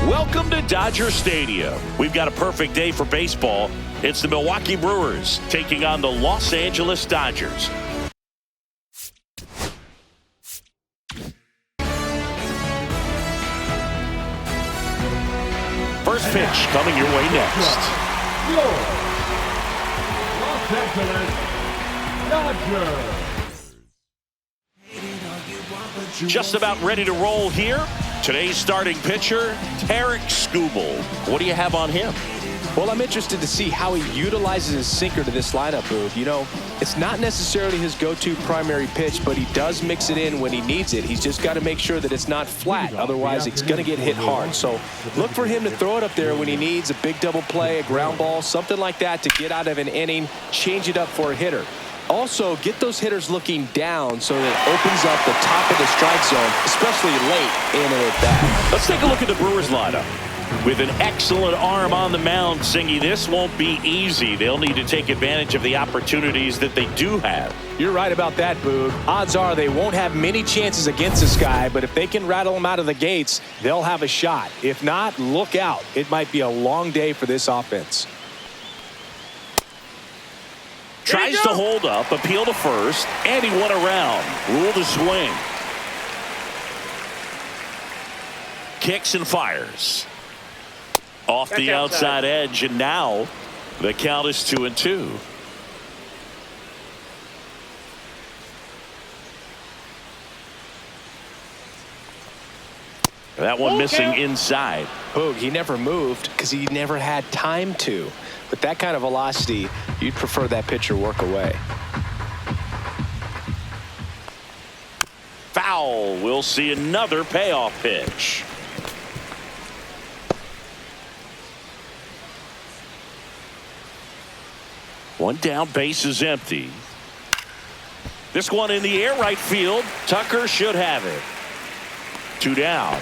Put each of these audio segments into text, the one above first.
Welcome to Dodger Stadium. We've got a perfect day for baseball. It's the Milwaukee Brewers taking on the Los Angeles Dodgers. First pitch coming your way next. Los Angeles Dodgers. Just about ready to roll here. Today's starting pitcher, Tarik Skubal. What do you have on him? Well, I'm interested to see how he utilizes his sinker to this lineup, Boog. You know, it's not necessarily his go-to primary pitch, but he does mix it in when he needs it. He's just got to make sure that it's not flat. Otherwise, it's going to get hit hard. So look for him to throw it up there when he needs a big double play, a ground ball, something like that to get out of an inning, change it up for a hitter. Also, get those hitters looking down so that it opens up the top of the strike zone, especially late in an at-bat. Let's take a look at the Brewers lineup. With an excellent arm on the mound, Singy, this won't be easy. They'll need to take advantage of the opportunities that they do have. You're right about that, Boog. Odds are they won't have many chances against this guy, but if they can rattle him out of the gates, they'll have a shot. If not, look out. It might be a long day for this offense. Tries to hold up, appeal to first, and he went around. Rule to swing. Kicks and fires. Off the outside edge, and now the count is 2-2. That one missing inside. Boog, he never moved because he never had time to. With that kind of velocity, you'd prefer that pitcher work away. Foul. We'll see another payoff pitch. One down, base is empty. This one in the air, right field. Tucker should have it. Two down.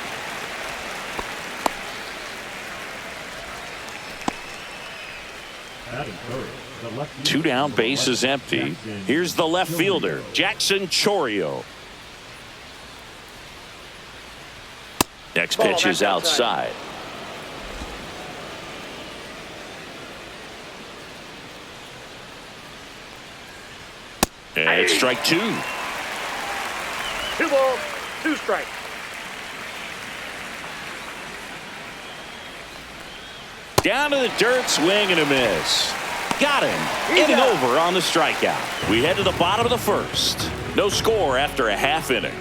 Two down, base is empty. Here's the left fielder, Jackson Chourio. Next pitch is outside. And it's strike two. 2 balls, 2 strikes. Down to the dirt, swing and a miss. Got him. Inning over on the strikeout. We head to the bottom of the first. No score after a half inning.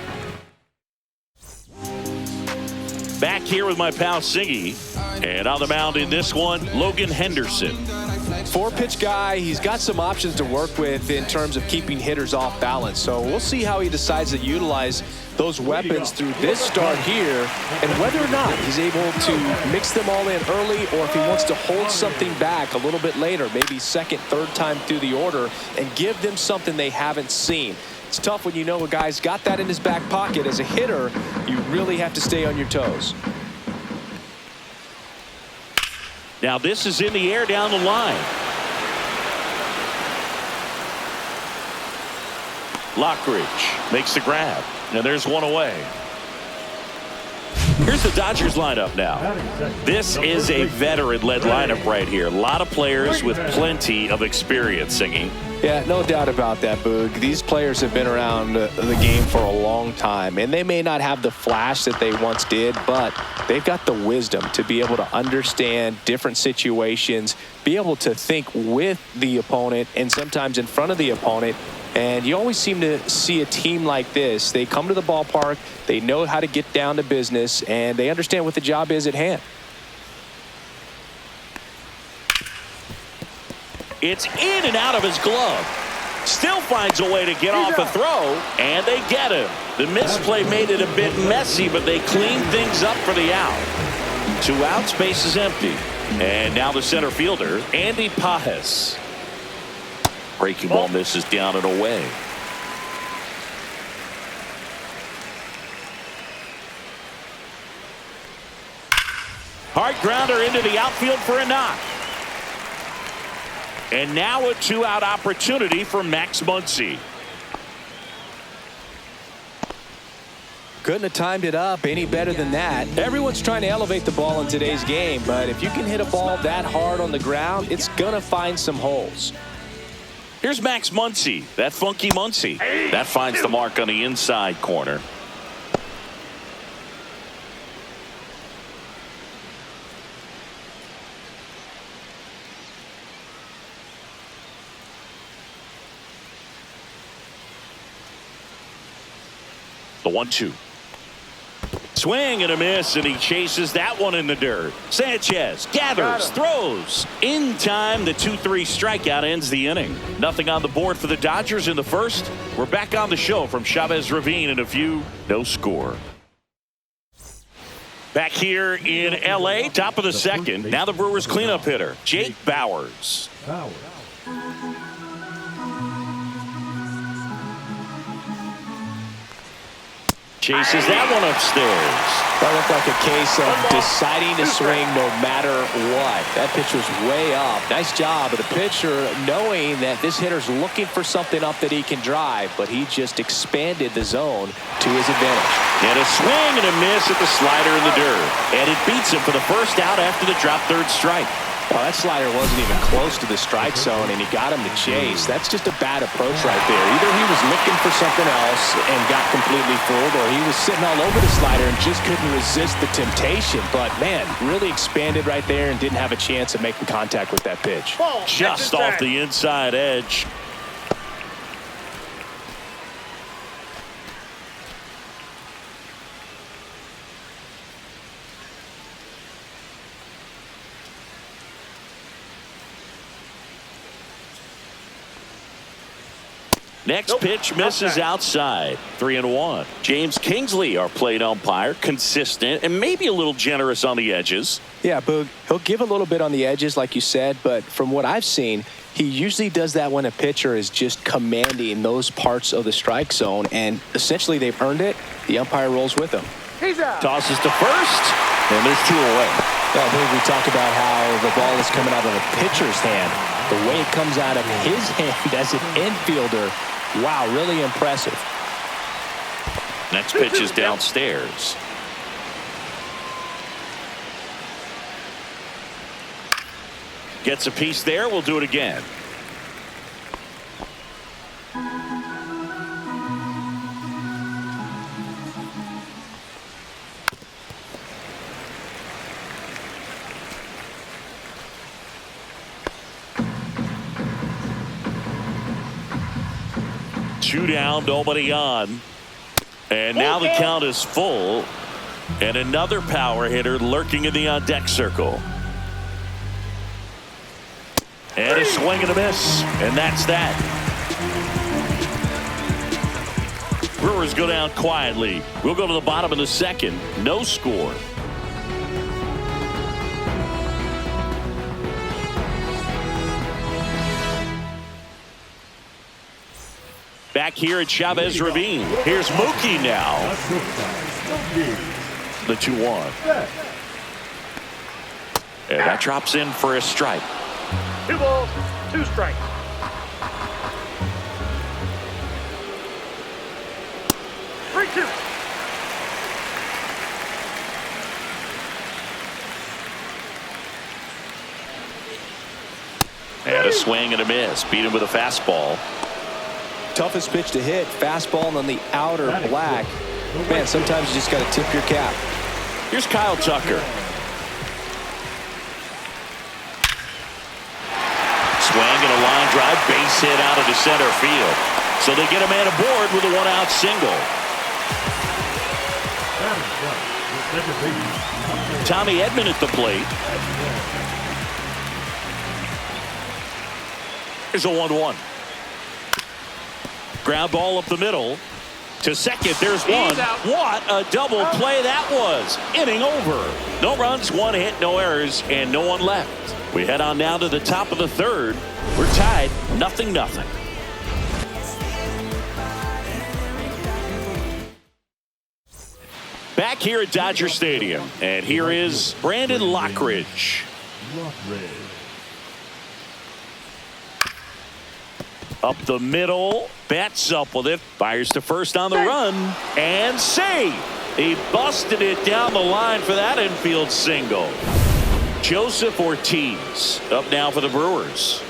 Back here with my pal Singy. And on the mound in this one, Logan Henderson. 4-pitch guy. He's got some options to work with in terms of keeping hitters off balance. So we'll see how he decides to utilize those weapons through this start here and whether or not he's able to mix them all in early or if he wants to hold something back a little bit later, maybe second, third time through the order and give them something they haven't seen. It's tough when you know a guy's got that in his back pocket. As a hitter, you really have to stay on your toes. Now this is in the air down the line. Lockridge makes the grab. Now there's one away. Here's the Dodgers lineup now. This is a veteran-led lineup right here. A lot of players with plenty of experience, Singing. Yeah, no doubt about that, Boog. These players have been around the game for a long time, and they may not have the flash that they once did, but they've got the wisdom to be able to understand different situations, be able to think with the opponent and sometimes in front of the opponent. And you always seem to see a team like this. They come to the ballpark, they know how to get down to business, and they understand what the job is at hand. It's in and out of his glove. Still finds a way to get off a throw, and they get him. The misplay made it a bit messy, but they cleaned things up for the out. 2 outs, base is empty. And now the center fielder, Andy Pajes. Breaking ball misses down and away. Hard grounder into the outfield for a knock. And now a 2-out opportunity for Max Muncy. Couldn't have timed it up any better than that. Everyone's trying to elevate the ball in today's game, but if you can hit a ball that hard on the ground, it's going to find some holes. Here's Max Muncy, that funky Muncy. That finds the mark on the inside corner. The 1-2. Swing and a miss, and he chases that one in the dirt. Sanchez gathers, throws. In time, the 2-3 strikeout ends the inning. Nothing on the board for the Dodgers in the first. We're back on the show from Chavez Ravine in a few. No score. Back here in L.A., top of the second. Now the Brewers cleanup hitter, Jake Bauers. Chases that one upstairs. That looked like a case of deciding to swing no matter what. That pitch was way up. Nice job of the pitcher knowing that this hitter's looking for something up that he can drive, but he just expanded the zone to his advantage. And a swing and a miss at the slider in the dirt. And it beats him for the first out after the drop third strike. Well, that slider wasn't even close to the strike zone, and he got him to chase. That's just a bad approach right there. Either he was looking for something else and got completely fooled, or he was sitting all over the slider and just couldn't resist the temptation. But, man, really expanded right there and didn't have a chance of making contact with that pitch. Just off the inside edge. Next pitch misses outside. 3-1. James Kingsley, our plate umpire, consistent and maybe a little generous on the edges. Yeah, Boog, he'll give a little bit on the edges, like you said, but from what I've seen, he usually does that when a pitcher is just commanding those parts of the strike zone, and essentially they've earned it. The umpire rolls with them. He's out. Tosses to first, and there's 2 away. Well, Boog, we talked about how the ball is coming out of the pitcher's hand. The way it comes out of his hand as an infielder, wow, really impressive. Next pitch is downstairs. Gets a piece there. We'll do it again. Two down, nobody on. And now the count is full. And another power hitter lurking in the on-deck circle. And a swing and a miss. And that's that. Brewers go down quietly. We'll go to the bottom of the second. No score. Back here at Chavez Ravine. Here's Mookie now. The 2-1. And that drops in for a strike. 2 balls, 2 strikes. And a swing and a miss. Beat him with a fastball. Toughest pitch to hit, fastball on the outer black. Man, sometimes you just got to tip your cap. Here's Kyle Tucker. Swing and a line drive, base hit out of the center field. So they get a man aboard with a 1-out single. Tommy Edman at the plate. Here's a 1-1. Ground ball up the middle. To second, there's one. What a double play that was. Inning over. No runs, 1 hit, no errors, and no one left. We head on now to the top of the third. We're tied 0-0. Back here at Dodger Stadium, and here is Brandon Lockridge. Up the middle. Betts up with it. Fires to first on the run. And save. He busted it down the line for that infield single. Joseph Ortiz up now for the Brewers.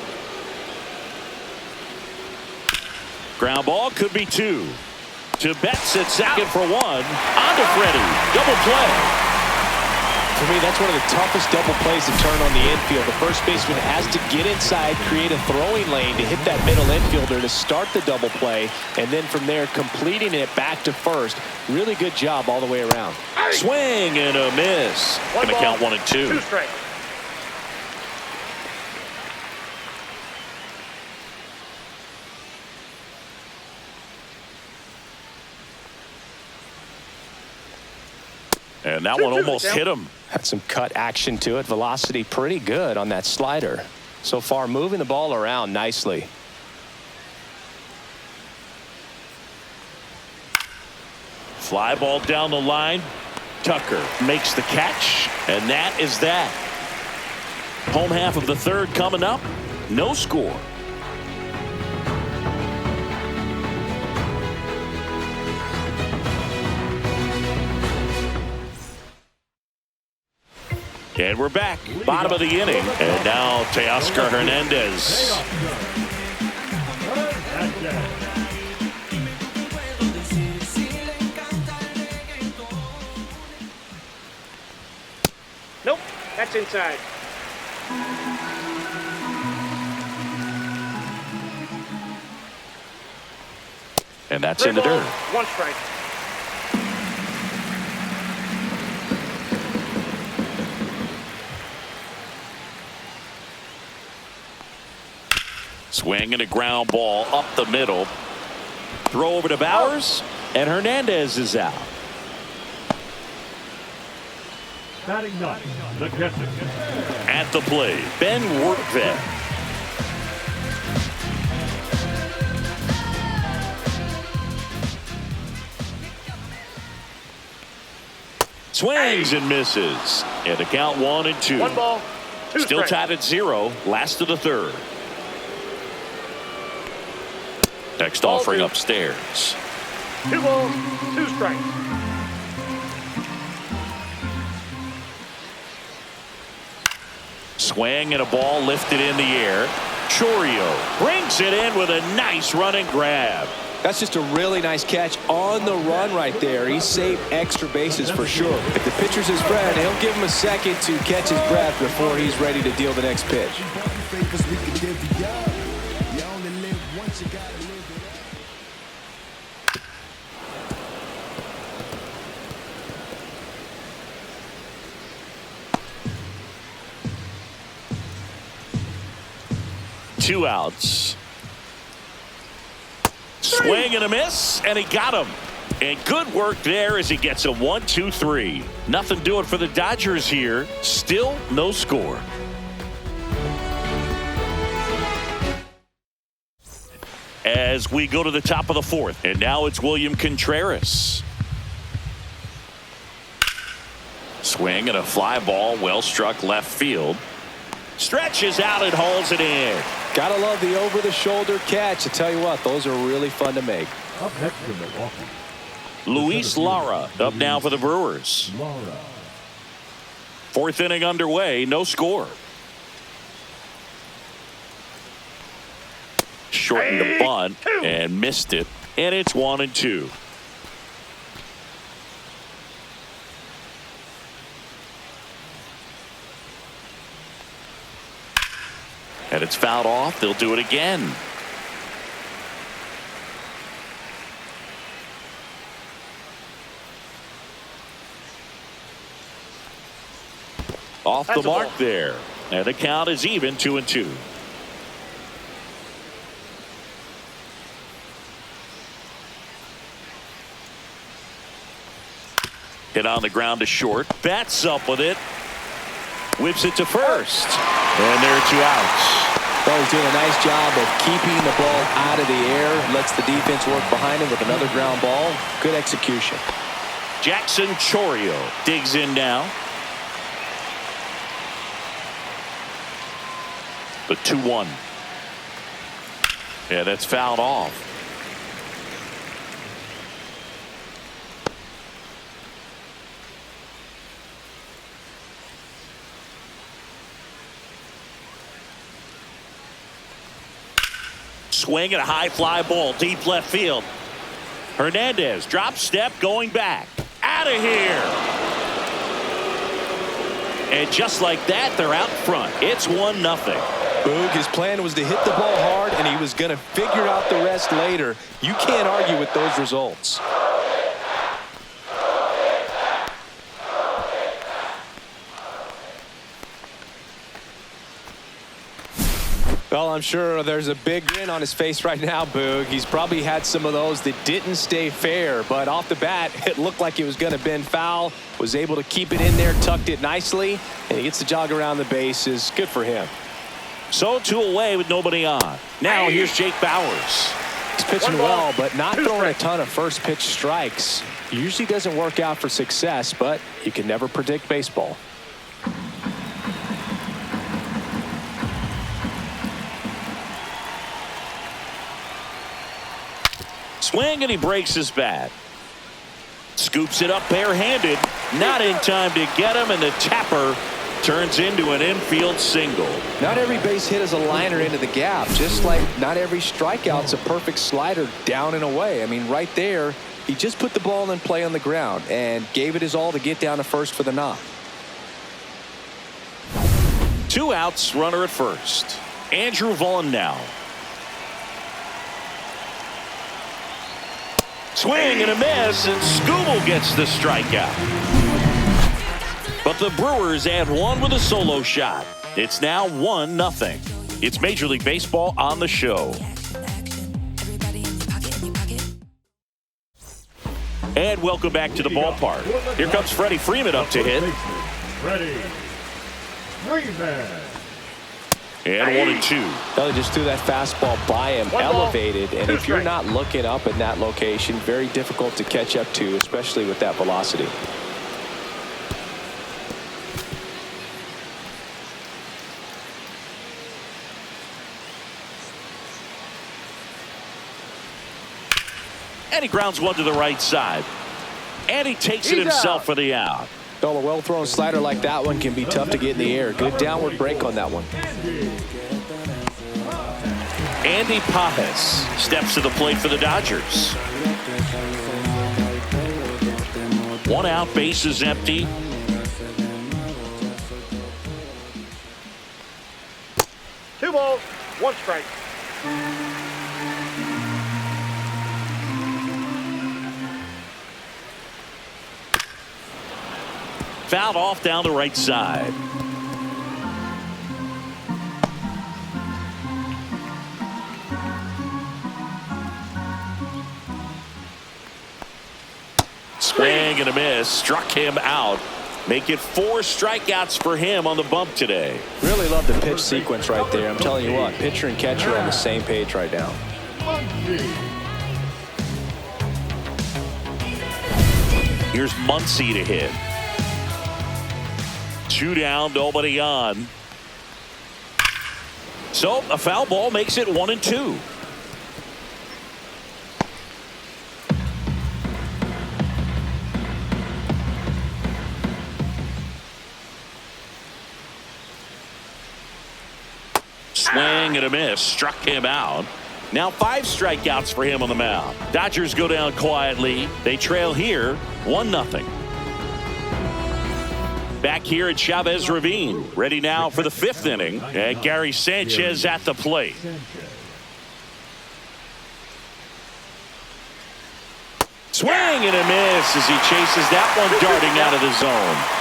Ground ball could be 2. To Betts at second for 1. On to Freddie. Double play. For me, that's one of the toughest double plays to turn on the infield. The first baseman has to get inside, create a throwing lane to hit that middle infielder to start the double play, and then from there completing it back to first. Really good job all the way around. Swing and a miss. Going to count 1 and 2. 2 straight. And that one almost hit him. Had some cut action to it. Velocity pretty good on that slider. So far moving the ball around nicely. Fly ball down the line. Tucker makes the catch. And that is that. Home half of the third coming up. No score. And we're back. Bottom of the inning. And now Teoscar Hernandez. Nope, that's inside. And that's in the dirt. 1 strike. Swing and a ground ball up the middle. Throw over to Bowers. And Hernandez is out. Batting ninth, the catcher. At the plate, Ben Workvet. Swings and misses. And the count 1 and 2. 1 ball, 2 Still strikes. tied at 0. Last of the third. Next Ball offering 2. upstairs. 2 balls, 2 strikes. Swing and a ball lifted in the air. Chorio brings it in with a nice running grab. That's just a really nice catch on the run right there. He saved extra bases for sure. If the pitcher's his friend, he'll give him a second to catch his breath before he's ready to deal the next pitch. 2 outs. Swing and a miss, and he got him. And good work there as he gets a 1-2-3. Nothing doing for the Dodgers here. Still no score. As we go to the top of the fourth, and now it's William Contreras. Swing and a fly ball, well struck left field. Stretches out and hauls it in. Gotta love the over-the-shoulder catch. I tell you what, those are really fun to make. Up next in Milwaukee. Luis Lara up now for the Brewers. Laura. Fourth inning underway, no score. Shortened the bunt and missed it, and it's 1-2. And it's fouled off. They'll do it again. Off the mark there. And the count is even, 2-2. Hit on the ground to short. Bats up with it. Whips it to first. And there are 2 outs. Well, he's doing a nice job of keeping the ball out of the air. Lets the defense work behind him with another ground ball. Good execution. Jackson Chorio digs in now. The 2-1. Yeah, that's fouled off. Swing and a high fly ball deep left field. Hernandez drop step going back. Out of here. And just like that, they're out front. It's 1-0. Boog, his plan was to hit the ball hard, and he was going to figure out the rest later. You can't argue with those results. Well, I'm sure there's a big grin on his face right now, Boog. He's probably had some of those that didn't stay fair, but off the bat, it looked like it was going to bend foul. Was able to keep it in there, tucked it nicely, and he gets the jog around the bases. Good for him. So 2 away with nobody on. Now here's Jake Bauers. He's pitching well, but not throwing a ton of first pitch strikes. Usually doesn't work out for success, but you can never predict baseball. Swing, and he breaks his bat. Scoops it up barehanded. Not in time to get him, and the tapper turns into an infield single. Not every base hit is a liner into the gap, just like not every strikeout's a perfect slider down and away. I mean, right there, he just put the ball in play on the ground and gave it his all to get down to first for the knock. 2 outs, runner at first. Andrew Vaughn now. Swing and a miss, and Skubal gets the strikeout. But the Brewers add 1 with a solo shot. It's now 1-0. It's Major League Baseball on the show. And welcome back to the ballpark. Here comes Freddie Freeman up to hit. Freddie Freeman. And 1-2. They just threw that fastball by him, elevated, and if you're not looking up in that location, very difficult to catch up to, especially with that velocity. And he grounds 1 to the right side. And he takes it himself for the out. Well, a well-thrown slider like that one can be tough to get in the air. Good downward break on that one. Andy Pages steps to the plate for the Dodgers. 1 out, base is empty. Two balls, 1 strike. Fouled off down the right side. Swing and a miss. Struck him out. Make it 4 strikeouts for him on the bump today. Really love the pitch sequence right there. I'm telling you what, pitcher and catcher are on the same page right now. Here's Muncy to hit. 2 down, nobody on. So a foul ball makes it 1-2. Swing and a miss. Struck him out. Now 5 strikeouts for him on the mound. Dodgers go down quietly. They trail here 1-0. Back here at Chavez Ravine. Ready now for the 5th inning. And Gary Sanchez at the plate. Swing and a miss as he chases that one darting out of the zone.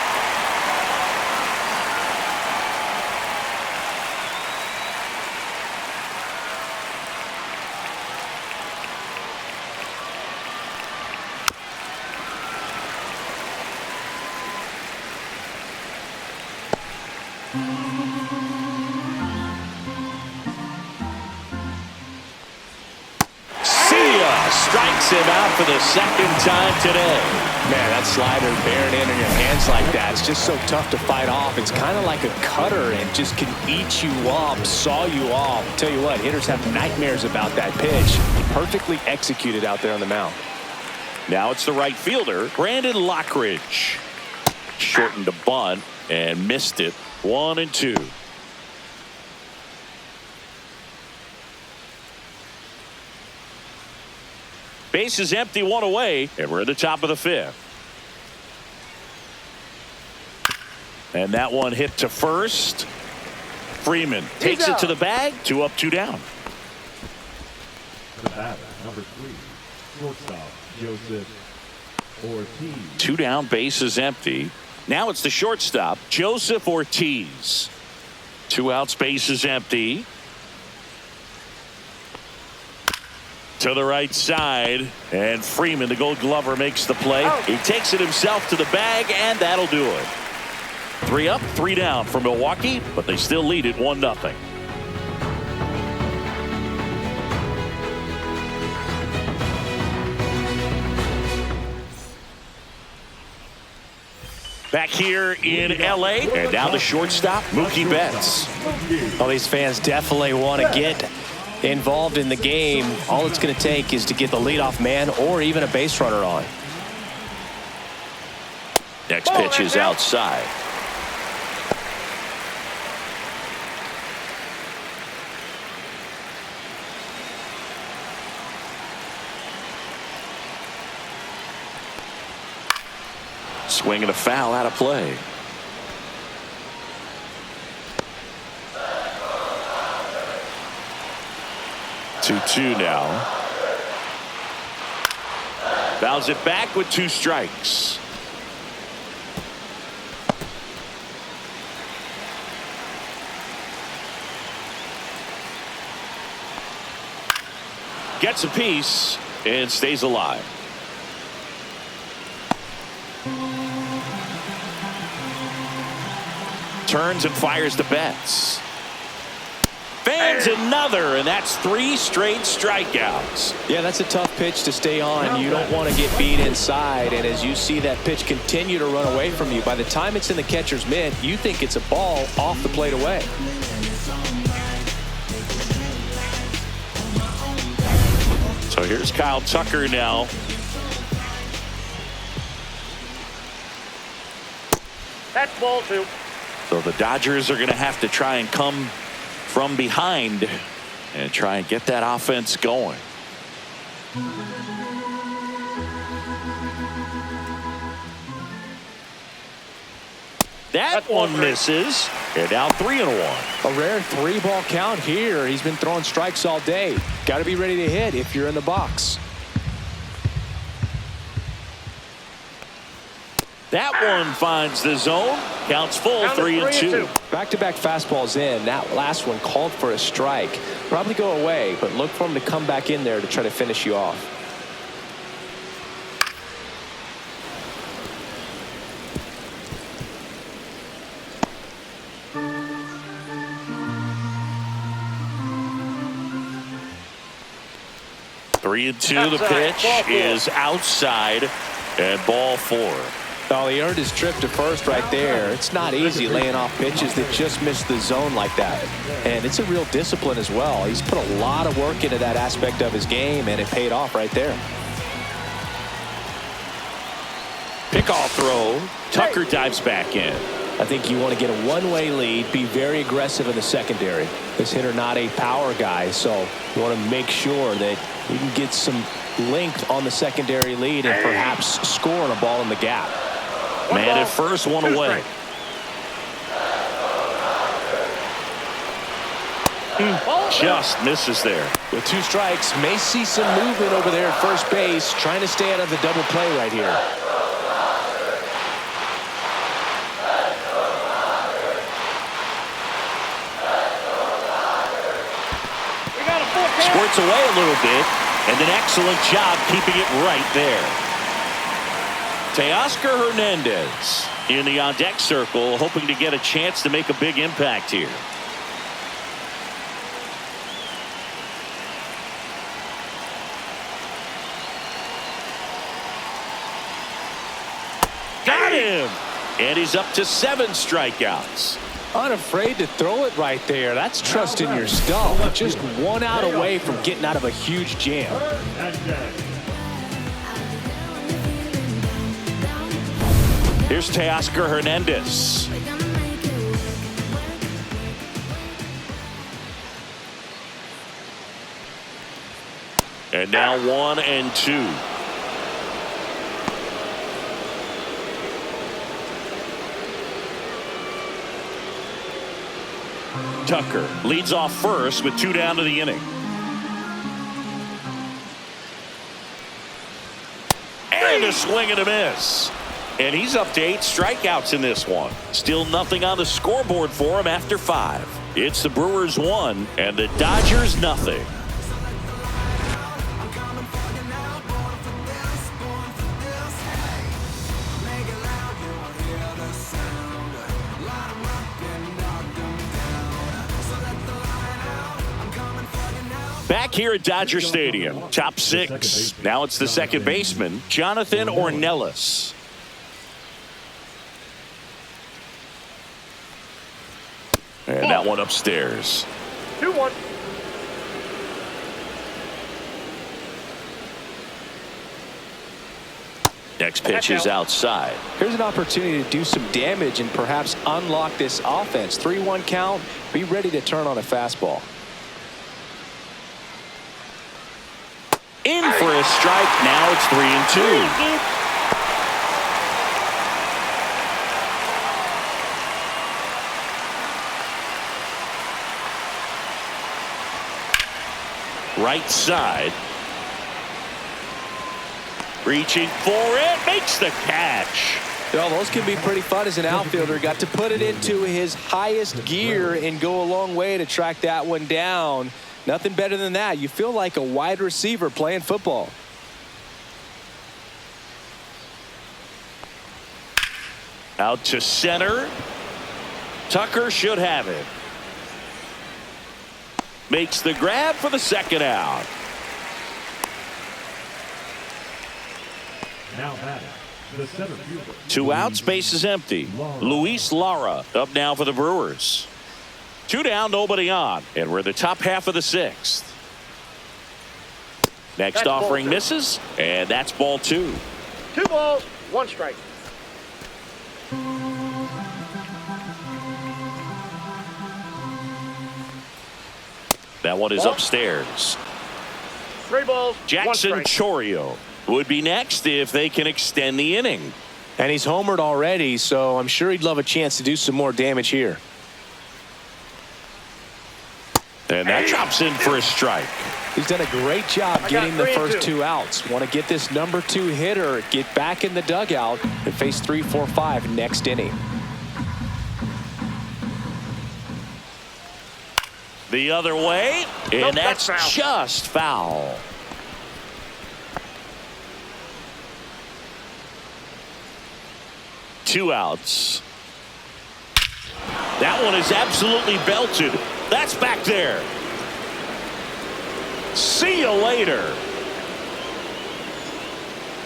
Strikes him out for the 2nd time today. Man, that slider bearing in your hands like that, it's just so tough to fight off. It's kind of like a cutter and just can eat you up, saw you off. I'll tell you what, hitters have nightmares about that pitch. Perfectly executed out there on the mound. Now it's the right fielder, Brandon Lockridge. Shortened a bunt and missed it. 1-2. Base is empty, one away, and we're at the top of the fifth. And that one hit to first. Freeman takes it to the bag. 2 up, 2 down. The batter, number 3, shortstop Joseph Ortiz. 2 down, base is empty. Now it's the shortstop, Joseph Ortiz. 2 outs, base is empty. To the right side, and Freeman, the Gold Glover, makes the play. He takes it himself to the bag, and that'll do it. 3 up, 3 down for Milwaukee, but they still lead it 1-0. Back here in L.A., and now the shortstop, Mookie Betts. Well, these fans definitely want to get involved in the game. All it's going to take is to get the leadoff man or even a base runner on. Next pitch is outside. Swing and a foul, out of play. Two now. Fouls it back with 2 strikes. Gets a piece and stays alive. Turns and fires to Betts. Fans another, and that's 3 straight strikeouts. Yeah, that's a tough pitch to stay on. You don't want to get beat inside, and as you see that pitch continue to run away from you, by the time it's in the catcher's mitt, you think it's a ball off the plate away. So here's Kyle Tucker now. That's ball 2. So the Dodgers are going to have to try and come from behind and try and get that offense going. That one misses. And now 3-1. A rare 3-ball count here. He's been throwing strikes all day. Got to be ready to hit if you're in the box. That one finds the zone. Counts full, 3-2. Back-to-back fastballs in. That last one called for a strike. Probably go away, but look for him to come back in there to try to finish you off. Three and 2. The pitch is outside and ball 4. Oh, he earned his trip to first right there. It's not easy laying off pitches that just miss the zone like that. And it's a real discipline as well. He's put a lot of work into that aspect of his game, and it paid off right there. Pickoff throw. Tucker dives back in. I think you want to get a one-way lead, be very aggressive in the secondary. This hitter not a power guy, so you want to make sure that you can get some length on the secondary lead and perhaps score on a ball in the gap. Man at first, 1 away. Just misses there. With 2 strikes, may see some movement over there at first base, trying to stay out of the double play right here. Squirts away a little bit, and an excellent job keeping it right there. Teoscar Hernandez in the on-deck circle, hoping to get a chance to make a big impact here. And he's up to 7 strikeouts. Unafraid to throw it right there. That's trust in your stuff. Just 1 out away from getting out of a huge jam. Here's Teoscar Hernandez. And now 1-2. Tucker leads off first with 2 down to the inning. And a swing and a miss. And he's up to 8 strikeouts in this one. Still nothing on the scoreboard for him after 5. It's the Brewers 1 and the Dodgers nothing. Back here at Dodger Stadium, top 6. Now it's the second baseman, Jonathan Ornelas. And that one upstairs. 2-1. Next pitch is outside. Here's an opportunity to do some damage and perhaps unlock this offense. 3-1 count. Be ready to turn on a fastball. In for a strike. Now it's 3-2. Right side. Reaching for it. Makes the catch. Well, those can be pretty fun as an outfielder. Got to put it into his highest gear and go a long way to track that one down. Nothing better than that. You feel like a wide receiver playing football. Out to center. Tucker should have it. Makes the grab for the second out. Now batting, the center fielder. 2 outs, base is empty. Luis Lara up now for the Brewers. 2 down, nobody on. And we're in the top half of the 6th. Next offering misses, and that's ball 2. 2 balls, 1 strike. That one is upstairs. 3 balls, 1 Jackson strike. Chorio would be next if they can extend the inning. And he's homered already, so I'm sure he'd love a chance to do some more damage here. And that drops in for a strike. He's done a great job getting the first 2 outs. Want to get this number 2 hitter, get back in the dugout, and face 3, 4, 5 next inning. The other way, and Nope, that's that's foul. just foul. Two outs. That one is absolutely belted. That's back there. See you later.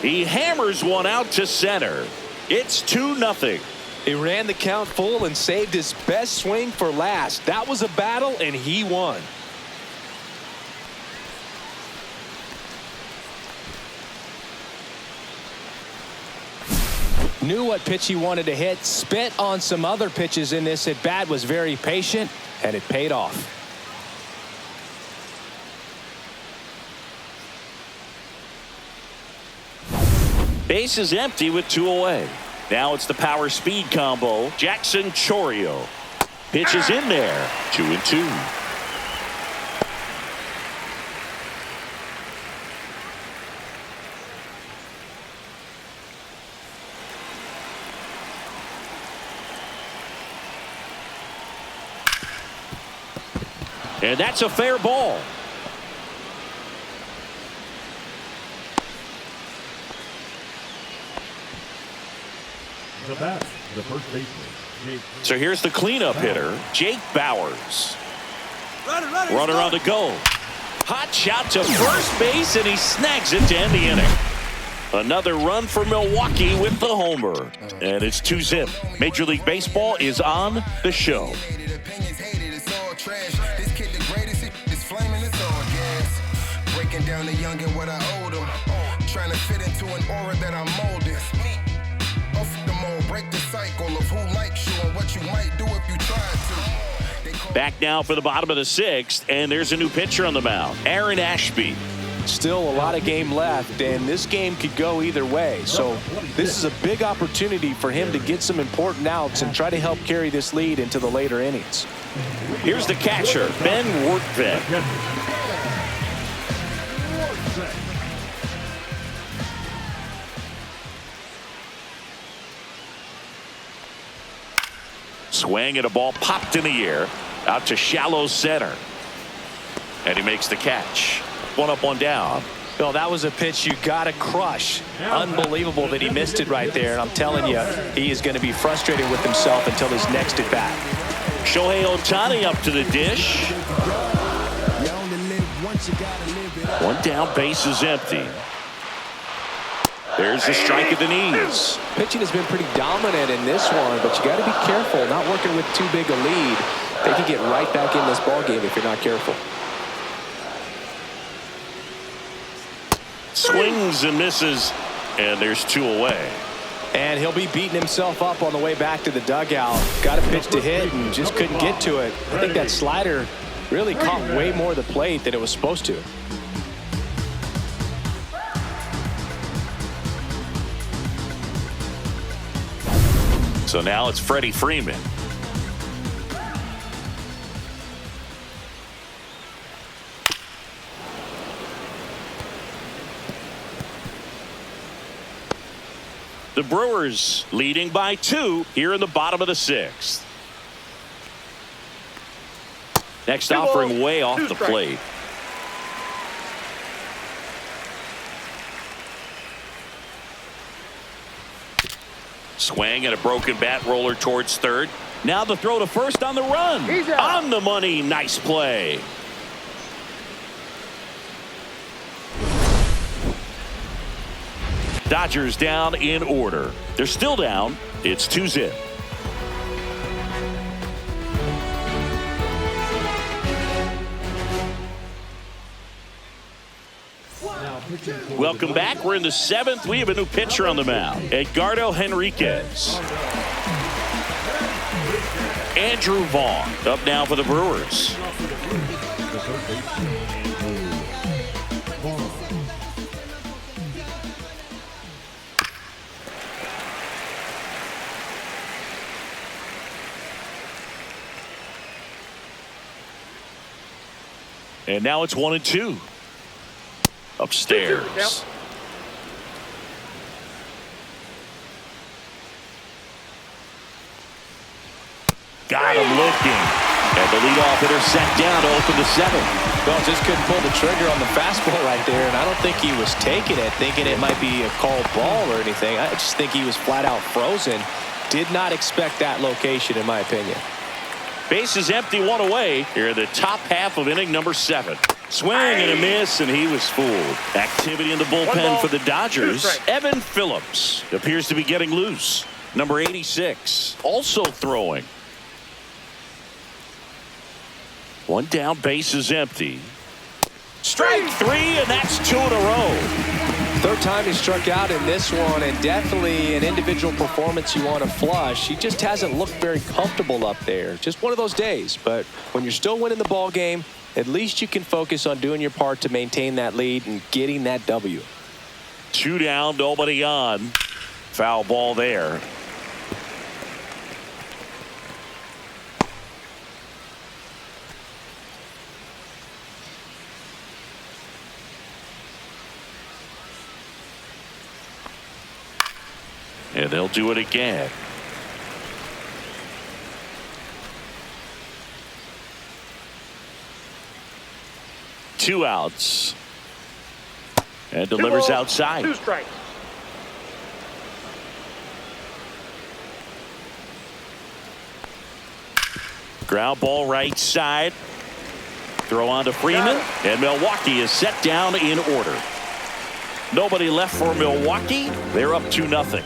He hammers one out to center. It's 2-0. He ran the count full and saved his best swing for last. That was a battle, and he won. Knew what pitch he wanted to hit, spit on some other pitches in this at bat, was very patient, and it paid off. Base is empty with 2 away. Now it's the power speed combo. Jackson Chorio. Pitch is in there. 2-2. And that's a fair ball. The bat, the first baseman, Jake. So here's the cleanup hitter, Jake Bowers. Runner on the go. Hot shot to first base, and he snags it to end the inning. Another run for Milwaukee with the homer. And it's 2-zip. Major League Baseball is on the show. Breaking down the young and what I owed him. Trying to fit into an aura that I'm molded. Off the mold, break the cycle of who likes you and what you might do if you tried to. Back now for the bottom of the 6th, and there's a new pitcher on the mound, Aaron Ashby. Still a lot of game left, and this game could go either way. So this is a big opportunity for him to get some important outs and try to help carry this lead into the later innings. Here's the catcher, Ben Workvet. Swing and a ball popped in the air out to shallow center, and he makes the catch. 1 up, 1 down. Well, that was a pitch you got to crush. Unbelievable that he missed it right there, and I'm telling you, he is going to be frustrated with himself until his next at bat. Shohei Ohtani up to the dish. 1 down, base is empty. There's the strike at the knees. Pitching has been pretty dominant in this one, but you got to be careful, not working with too big a lead. They can get right back in this ball game if you're not careful. Swings and misses, and there's 2 away. And he'll be beating himself up on the way back to the dugout. Got a pitch to hit and just couldn't get to it. I think that slider really caught way more of the plate than it was supposed to. So now it's Freddie Freeman. The Brewers leading by 2 here in the bottom of the 6th. Next offering way off the plate. Swing and a broken bat roller towards third. Now the throw to first on the run. On the money. Nice play. Dodgers down in order. They're still down. It's 2-zip. Welcome back. We're in the 7th. We have a new pitcher on the mound, Edgardo Henriquez. Andrew Vaughn up now for the Brewers. And now it's 1-2. Upstairs. Got him looking. And the leadoff hitter set down to open the 7th. Well, just couldn't pull the trigger on the fastball right there, and I don't think he was taking it, thinking it might be a called ball or anything. I just think he was flat out frozen. Did not expect that location, in my opinion. Base is empty, 1 away here in the top half of inning number 7. Swing and a miss, and he was fooled. Activity in the bullpen for the Dodgers. Evan Phillips appears to be getting loose. Number 86 also throwing. 1 down, base is empty. Strike 3, and that's 2 in a row. Third time he struck out in this one, and definitely an individual performance you want to flush. He just hasn't looked very comfortable up there. Just one of those days. But when you're still winning the ball game, at least you can focus on doing your part to maintain that lead and getting that W. 2 down, nobody on. Foul ball there. And they'll do it again. Two outs. And delivers outside. 2 strikes. Ground ball right side. Throw on to Freeman. And Milwaukee is set down in order. Nobody left for Milwaukee. They're up 2-0.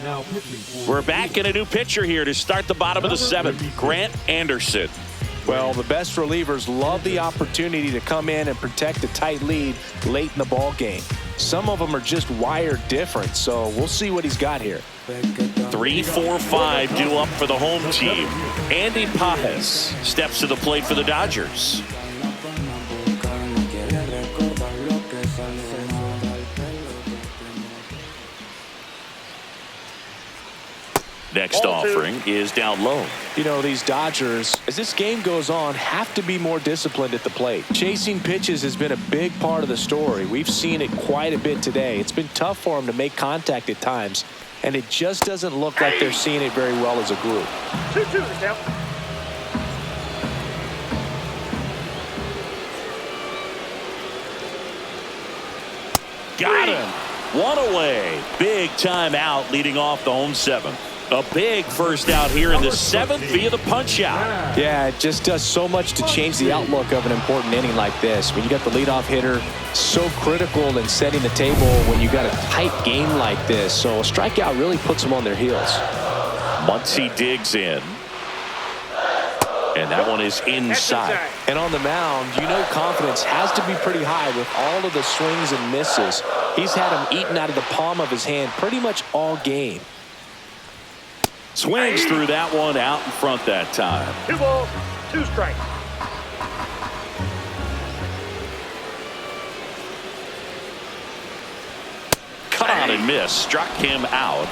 Now pitching for We're back in a new pitcher here to start the bottom of the 7th. Grant Anderson. Well, the best relievers love the opportunity to come in and protect a tight lead late in the ball game. Some of them are just wired different, so we'll see what he's got here. 3-4-5 due up for the home team. Andy Pajes steps to the plate for the Dodgers. Next offering is down low. You know, these Dodgers, as this game goes on, have to be more disciplined at the plate. Chasing pitches has been a big part of the story. We've seen it quite a bit today. It's been tough for them to make contact at times, and it just doesn't look like they're seeing it very well as a group. 2-2 is down. Got him. One away. Big time out leading off the home 7th. A big first out here in the 7th via the punch out. Yeah, it just does so much to change the outlook of an important inning like this. When you got the leadoff hitter, so critical in setting the table when you got a tight game like this. So a strikeout really puts them on their heels. Muncy digs in. And that one is inside. And on the mound, you know confidence has to be pretty high with all of the swings and misses. He's had them eaten out of the palm of his hand pretty much all game. Swings through that one out in front that time. 2 balls, 2 strikes. Cut on and miss. Struck him out.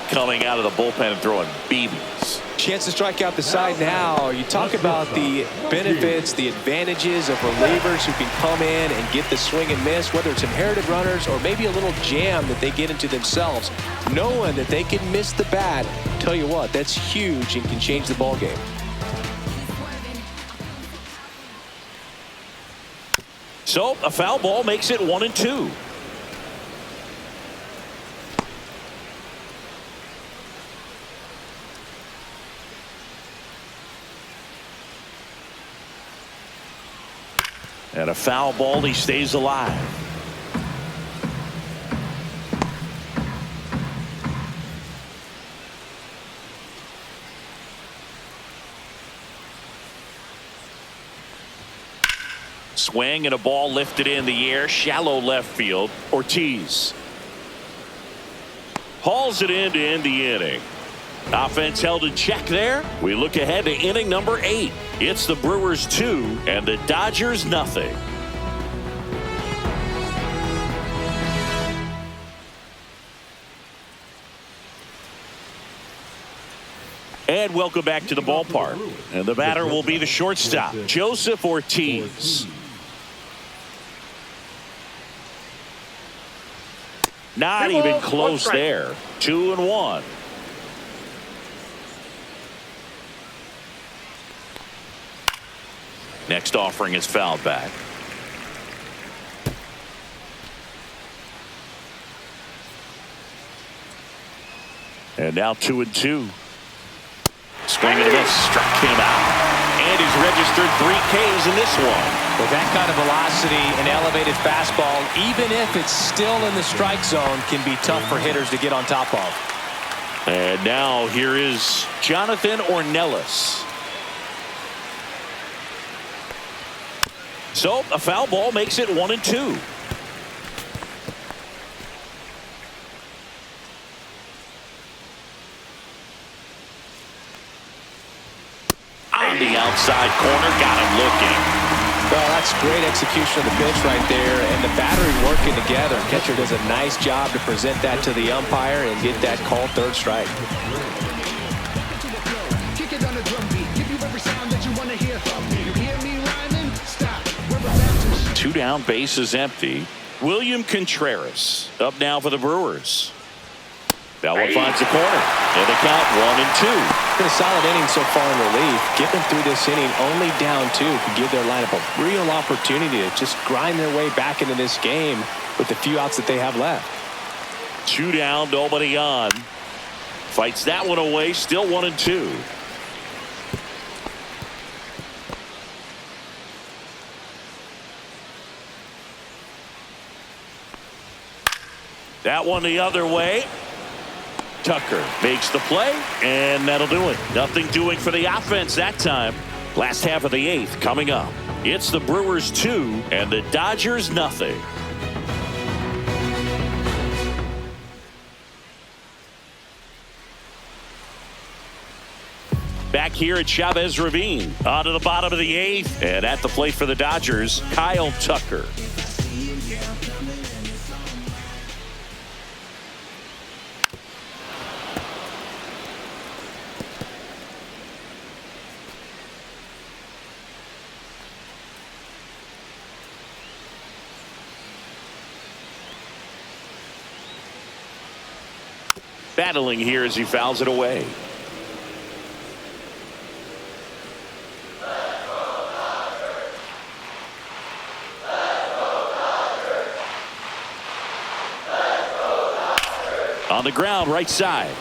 Coming out of the bullpen and throwing BBs. Chance to strike out the side now. You talk about the benefits, the advantages of relievers who can come in and get the swing and miss, whether it's inherited runners or maybe a little jam that they get into themselves. Knowing that they can miss the bat, tell you what, that's huge and can change the ball game. So a foul ball makes it 1-2. And a foul ball, he stays alive. Swing and a ball lifted in the air, shallow left field. Ortiz hauls it in to end the inning. Offense held in check there. We look ahead to inning number 8. It's the Brewers 2 and the Dodgers nothing. And welcome back to the ballpark. And the batter will be the shortstop, Joseph Ortiz. Not even close there. 2-1. Next offering is fouled back. And now 2-2. Swing and a miss. Struck him out. And he's registered 3 Ks in this one. With that kind of velocity and elevated fastball, even if it's still in the strike zone, can be tough for hitters to get on top of. And now here is Jonathan Ornelas. So a foul ball makes it 1-2. On the outside corner, got him looking. Well, that's great execution of the pitch right there, and the battery working together. Catcher does a nice job to present that to the umpire and get that called third strike. 2 down, bases empty. William Contreras up now for the Brewers. That one finds the corner. And the count 1-2. Been a solid inning so far in relief. Getting through this inning only down 2 could give their lineup a real opportunity to just grind their way back into this game with the few outs that they have left. 2 down, nobody on. Fights that one away. Still 1-2. That one the other way. Tucker makes the play, and that'll do it. Nothing doing for the offense that time. Last half of the 8th coming up. It's the Brewers 2 and the Dodgers nothing. Back here at Chavez Ravine. On to the bottom of the 8th, and at the plate for the Dodgers, Kyle Tucker. Battling here as he fouls it away. On the ground, right side.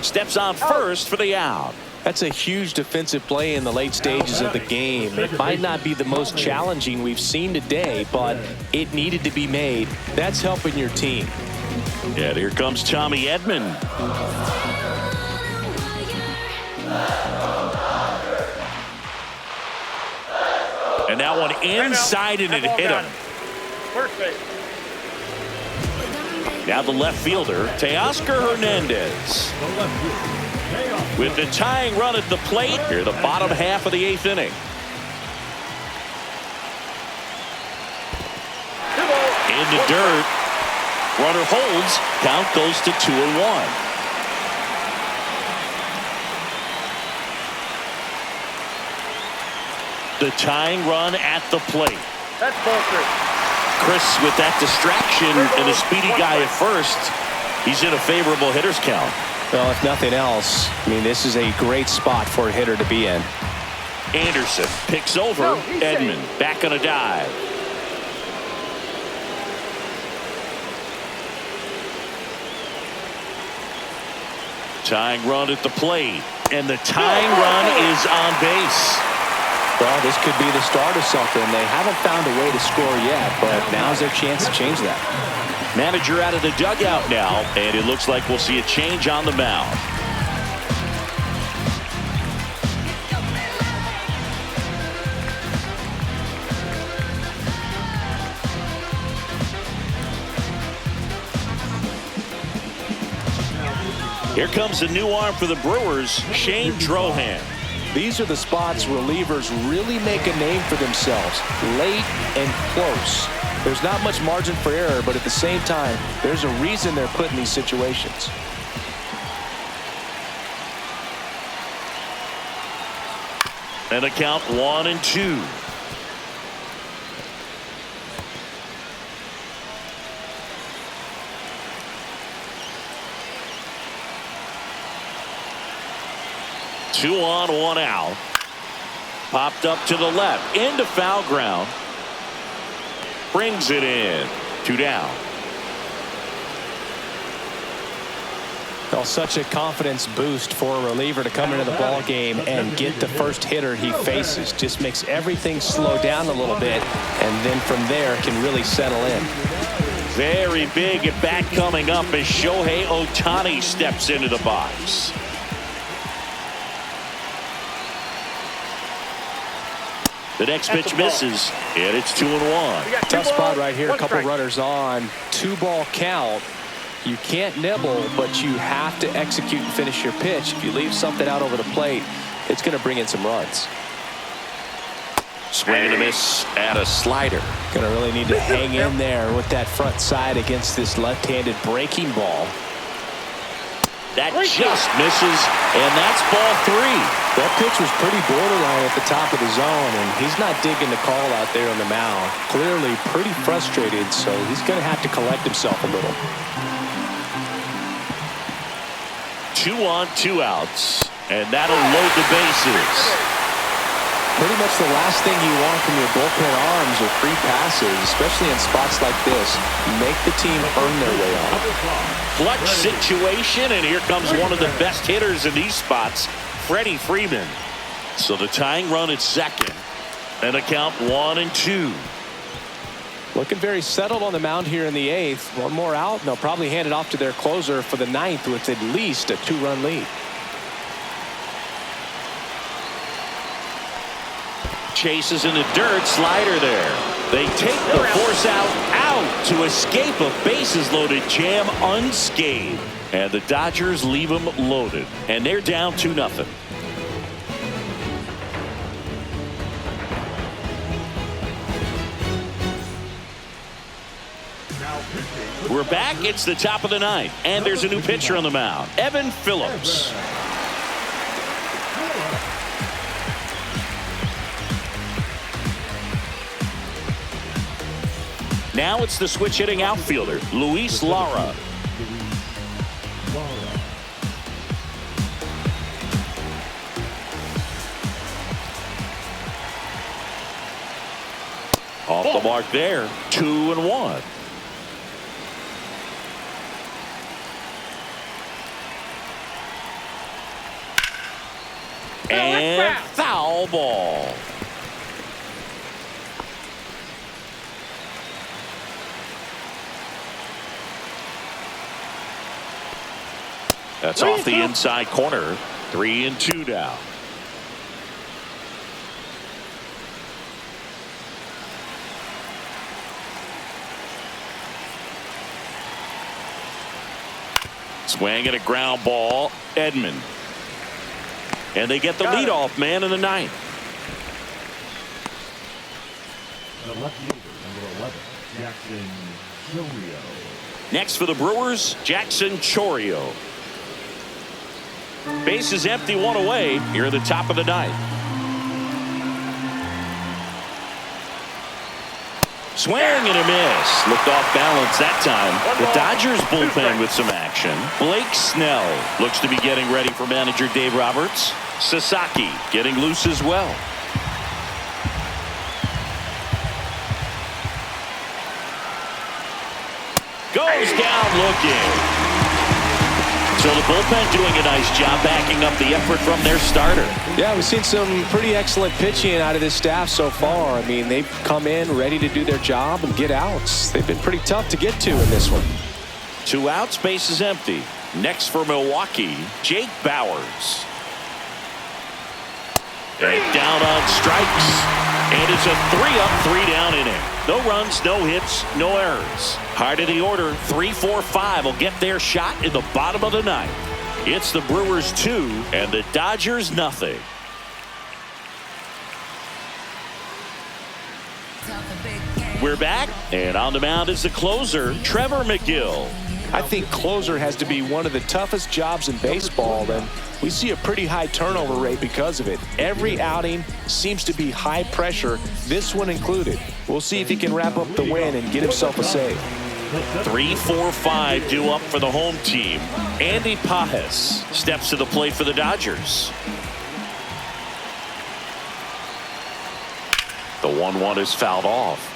Steps on first for the out. That's a huge defensive play in the late stages of the game. It might not be the most challenging we've seen today, but it needed to be made. That's helping your team. And here comes Tommy Edman. And that one inside, and it hit him. First base. Now the left fielder, Teoscar Hernandez. With the tying run at the plate, here the bottom half of the 8th inning. In the dirt. Runner holds. Count goes to 2-1. The tying run at the plate. That's ball 3. Chris with that distraction and a speedy guy at first. He's in a favorable hitter's count. Well, if nothing else, I mean, this is a great spot for a hitter to be in. Anderson picks over Edman. Back on a dive. Tying run at the plate. And the tying run is on base. Well, this could be the start of something. They haven't found a way to score yet, but now's their chance to change that. Manager out of the dugout now, and it looks like we'll see a change on the mound. Here comes a new arm for the Brewers, Shane Drohan. These are the spots relievers really make a name for themselves, late and close. There's not much margin for error, but at the same time, there's a reason they're put in these situations. And a count 1-2. Two on, one out. Popped up to the left, into foul ground. Brings it in. 2 down. Well, such a confidence boost for a reliever to come into the ball game and get the first hitter he faces. Just makes everything slow down a little bit, and then from there can really settle in. Very big at bat coming up as Shohei Ohtani steps into the box. The next pitch misses, and it's 2-1. Tough spot right here. A couple runners on. 2-ball count. You can't nibble, but you have to execute and finish your pitch. If you leave something out over the plate, it's going to bring in some runs. Swing and a miss at a slider. Going to really need to hang in there with that front side against this left-handed breaking ball. That just misses, and that's ball 3. That pitch was pretty borderline at the top of the zone, and he's not digging the call out there on the mound. Clearly pretty frustrated, so he's going to have to collect himself a little. 2 on, 2 outs, and that'll load the bases. Pretty much the last thing you want from your bullpen arms are free passes, especially in spots like this. Make the team earn their way on. Clutch situation, and here comes one of the best hitters in these spots, Freddie Freeman. So the tying run at second, and a count 1-2. Looking very settled on the mound here in the 8th. One more out, and they'll probably hand it off to their closer for the 9th with at least a 2-run lead. Chases in the dirt, slider there. They take the force out to escape a bases loaded jam unscathed. And the Dodgers leave them loaded. And they're down 2-0. We're back. It's the top of the 9th. And there's a new pitcher on the mound, Evan Phillips. Now it's the switch hitting outfielder, Luis Lara. Off the mark there, 2-1. And foul ball. That's off the inside corner. 3-2 now. Swing at a ground ball. Edman. And they get the leadoff man in the 9th. The left fielder, number 11, Jackson Chorio. Next for the Brewers, Jackson Chorio. Base is empty, one away. Here at the top of the 9th. Swing and a miss. Looked off balance that time. The Dodgers bullpen with some action. Blake Snell looks to be getting ready for manager Dave Roberts. Sasaki getting loose as well. Goes down looking. So the bullpen doing a nice job backing up the effort from their starter. Yeah, we've seen some pretty excellent pitching out of this staff so far. I mean, they've come in ready to do their job and get outs. They've been pretty tough to get to in this one. 2 outs, base is empty. Next for Milwaukee, Jake Bauers. And down on strikes. And it's a 3-up, 3-down inning. No runs, no hits, no errors. Hard of the order, 3-4-5 will get their shot in the bottom of the 9th. It's the Brewers 2 and the Dodgers nothing. We're back, and on the mound is the closer, Trevor McGill. I think closer has to be one of the toughest jobs in baseball, and we see a pretty high turnover rate because of it. Every outing seems to be high pressure, this one included. We'll see if he can wrap up the win and get himself a save. 3-4-5 due up for the home team. Andy Pajes steps to the plate for the Dodgers. The 1-1 is fouled off.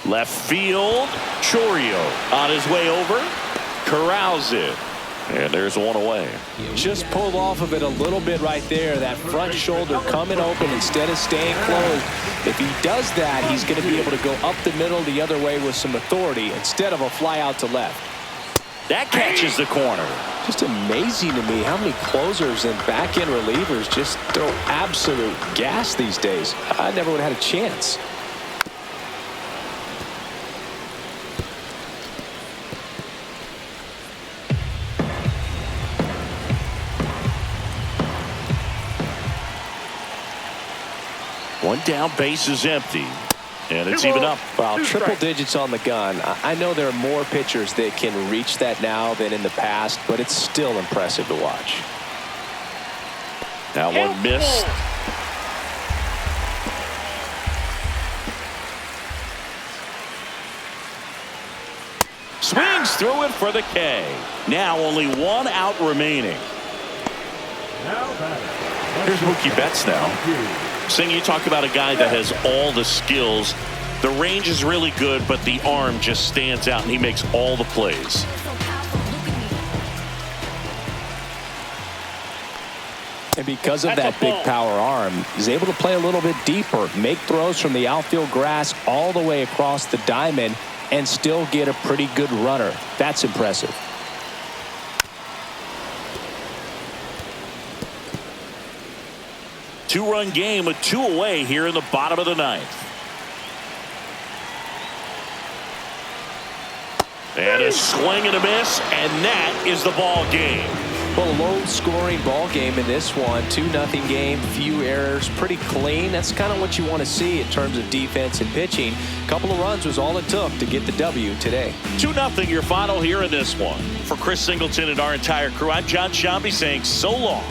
Left field, Chorio on his way over, corrals it, and there's one away. Just pulled off of it a little bit right there. That front shoulder coming open instead of staying closed. If he does that, he's going to be able to go up the middle the other way with some authority instead of a fly out to left. That catches the corner. Just amazing to me how many closers and back-end relievers just throw absolute gas these days. I never would have had a chance. One down, base is empty, and it's even up. Well, triple digits on the gun. I know there are more pitchers that can reach that now than in the past, but it's still impressive to watch. That one missed. swings through it for the K. Now only 1 out remaining. Now batting. Here's Mookie Betts now. Sing, you talk about a guy that has all the skills. The range is really good, but the arm just stands out, and he makes all the plays. And because of that big power arm, he's able to play a little bit deeper, make throws from the outfield grass all the way across the diamond, and still get a pretty good runner. That's impressive. Two-run game with 2 away here in the bottom of the 9th. And a swing and a miss, and that is the ball game. Well, a low-scoring ball game in this one. 2-0 game, few errors, pretty clean. That's kind of what you want to see in terms of defense and pitching. A couple of runs was all it took to get the W today. 2-0 your final here in this one. For Chris Singleton and our entire crew, I'm John Shambi saying so long.